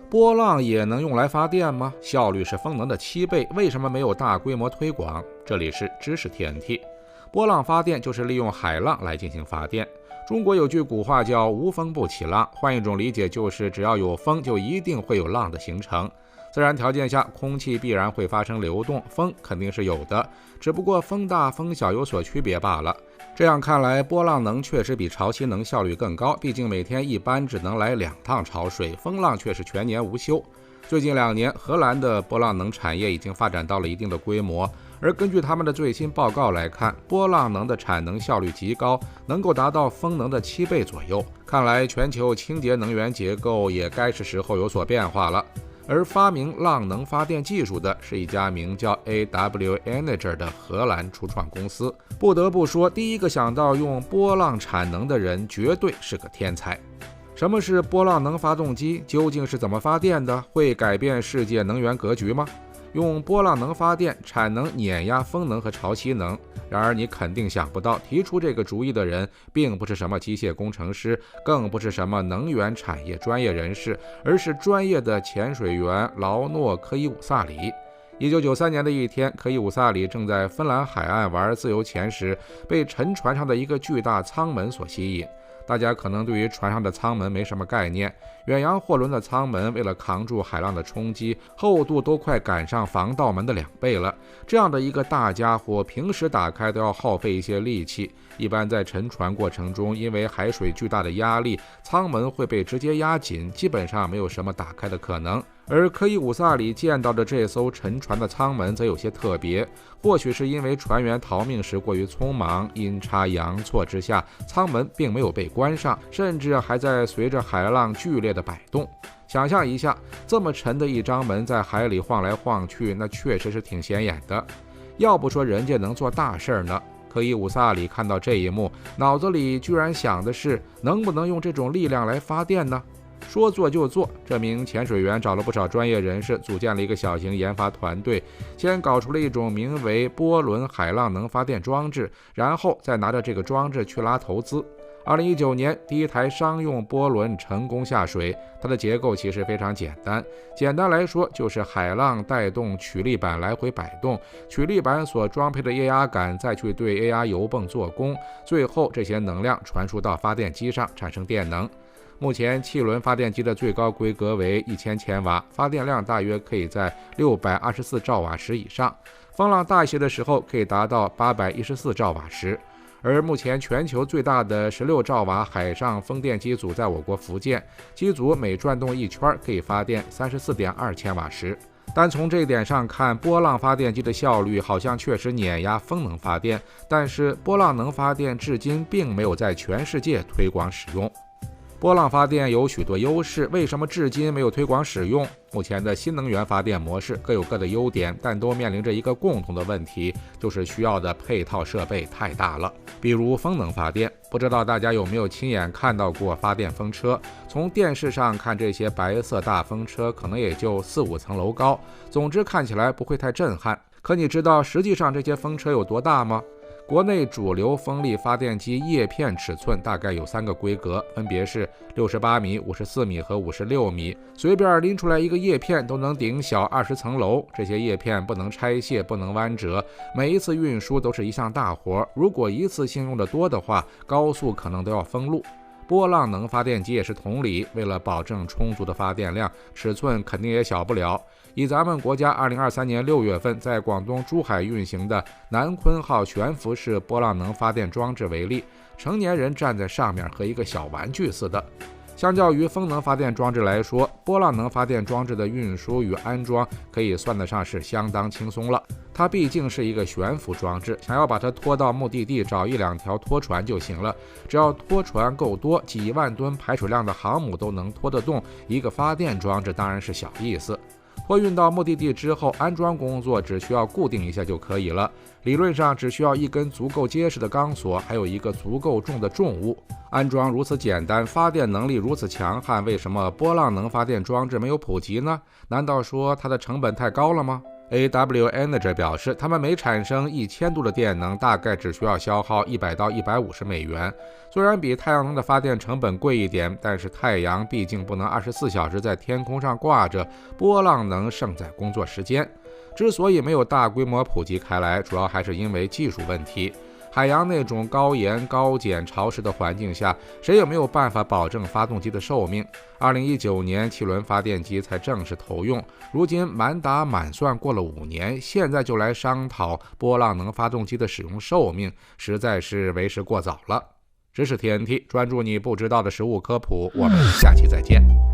波浪也能用来发电吗？效率是风能的7倍，为什么没有大规模推广？这里是知识 TNT。波浪发电就是利用海浪来进行发电。中国有句古话叫无风不起浪，换一种理解就是只要有风就一定会有浪的形成。自然条件下，空气必然会发生流动，风肯定是有的，只不过风大风小有所区别罢了。这样看来，波浪能确实比潮汐能效率更高，毕竟每天一般只能来2趟潮水，风浪却是全年无休。最近2年，荷兰的波浪能产业已经发展到了一定的规模，而根据他们的最新报告来看，波浪能的产能效率极高，能够达到风能的7倍左右。看来全球清洁能源结构也该是时候有所变化了。而发明浪能发电技术的是一家名叫 AW Energy 的荷兰初创公司。不得不说，第一个想到用波浪产能的人绝对是个天才。什么是波浪能发动机？究竟是怎么发电的？会改变世界能源格局吗？用波浪能发电，产能碾压风能和潮汐能。然而你肯定想不到，提出这个主意的人并不是什么机械工程师，更不是什么能源产业专业人士，而是专业的潜水员劳诺·科伊伍萨里。1993年的一天，科伊伍萨里正在芬兰海岸玩自由潜时，被沉船上的一个巨大舱门所吸引。大家可能对于船上的舱门没什么概念，远洋货轮的舱门为了扛住海浪的冲击，厚度都快赶上防盗门的2倍了。这样的一个大家伙，平时打开都要耗费一些力气。一般在沉船过程中，因为海水巨大的压力，舱门会被直接压紧，基本上没有什么打开的可能。而科伊伍萨里见到的这艘沉船的舱门则有些特别，或许是因为船员逃命时过于匆忙，阴差阳错之下，舱门并没有被关上，甚至还在随着海浪剧烈的摆动。想象一下，这么沉的一张门在海里晃来晃去，那确实是挺显眼的。要不说人家能做大事呢，科伊伍萨里看到这一幕，脑子里居然想的是能不能用这种力量来发电呢？说做就做，这名潜水员找了不少专业人士，组建了一个小型研发团队，先搞出了一种名为波轮海浪能发电装置，然后再拿着这个装置去拉投资。2019年，第一台商用波轮成功下水。它的结构其实非常简单，简单来说就是海浪带动曲力板来回摆动，曲力板所装配的液压杆再去对液压油泵做功，最后这些能量传输到发电机上产生电能。目前气轮发电机的最高规格为1000千瓦，发电量大约可以在624兆瓦时以上，风浪大一些的时候可以达到814兆瓦时。而目前全球最大的16兆瓦海上风电机组在我国福建，机组每转动1圈可以发电34.2千瓦时。单从这一点上看，波浪发电机的效率好像确实碾压风能发电，但是波浪能发电至今并没有在全世界推广使用。波浪发电有许多优势，为什么至今没有推广使用？目前的新能源发电模式各有各的优点，但都面临着一个共同的问题，就是需要的配套设备太大了。比如风能发电，不知道大家有没有亲眼看到过发电风车？从电视上看，这些白色大风车可能也就4-5层楼高，总之看起来不会太震撼。可你知道实际上这些风车有多大吗？国内主流风力发电机叶片尺寸大概有3个规格，分别是68米、54米和56米。随便拎出来一个叶片都能顶小20层楼。这些叶片不能拆卸，不能弯折，每一次运输都是一项大活。如果一次性用的多的话，高速可能都要封路。波浪能发电机也是同理，为了保证充足的发电量，尺寸肯定也小不了。以咱们国家2023年6月份在广东珠海运行的南鲲号悬浮式波浪能发电装置为例，成年人站在上面和一个小玩具似的。相较于风能发电装置来说，波浪能发电装置的运输与安装可以算得上是相当轻松了。它毕竟是一个悬浮装置，想要把它拖到目的地，找1-2条拖船就行了。只要拖船够多，几万吨排水量的航母都能拖得动，一个发电装置当然是小意思。托运到目的地之后，安装工作只需要固定一下就可以了。理论上只需要一根足够结实的钢索，还有一个足够重的重物。安装如此简单，发电能力如此强悍，为什么波浪能发电装置没有普及呢？难道说它的成本太高了吗？ AW Energy 表示，他们每产生1000度的电能，大概只需要消耗100到150美元。虽然比太阳能的发电成本贵一点，但是太阳毕竟不能24小时在天空上挂着，波浪能胜在工作时间。之所以没有大规模普及开来，主要还是因为技术问题。海洋那种高盐、高碱、潮湿的环境下，谁也没有办法保证发动机的寿命。2019年汽轮发电机才正式投用，如今满打满算过了5年，现在就来商讨波浪能发动机的使用寿命，实在是为时过早了。知识 TNT， 专注你不知道的食物科普，我们下期再见。